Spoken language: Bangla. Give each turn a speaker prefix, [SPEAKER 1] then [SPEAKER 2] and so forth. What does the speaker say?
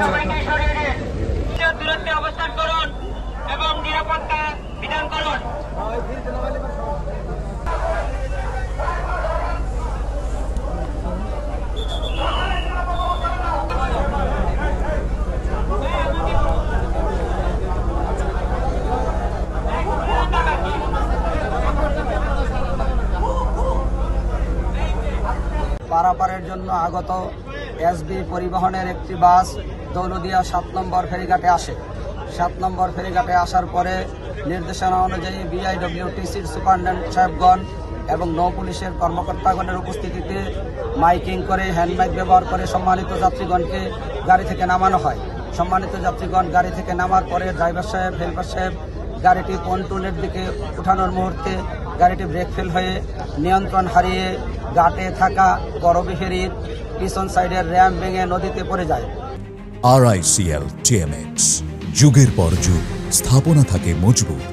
[SPEAKER 1] সবাইকে সরিয়ে দিন। দূরত্বে অবস্থান করুন এবং নিরাপত্তা বিধান করুন।
[SPEAKER 2] পারাপারের জন্য আগত এসবি পরিবহনের একটি বাস দৌলদিয়া 7 নম্বর ফেরিঘাটে আসে। 7 নম্বর ফেরিঘাটে আসার পরে নির্দেশনা অনুযায়ী বিআইডব্লিউটিসির সুপারিনটেন্ডেন্ট সাহেবগণ এবং নৌ পুলিশের কর্মকর্তাগণের উপস্থিতিতে মাইকিং করে হ্যান্ড মাইক ব্যবহার করে সম্মানিত যাত্রীগণকে গাড়ি থেকে নামানো হয়। সম্মানিত যাত্রীগণ গাড়ি থেকে নামার পরে ড্রাইভার সাহেব, হেল্পার সাহেব গাড়িটি পন্টুনের দিকে উঠানোর মুহূর্তে গাড়িটি ব্রেক ফেল হয়ে নিয়ন্ত্রণ হারিয়ে ঘাটে থাকা করবি ফেরির পিছন সাইডের র্যাম্প ভেঙে নদীতে পড়ে যায়।
[SPEAKER 3] RICL TMX, যুগের পর যুগ স্থাপনা থাকে মজবুত।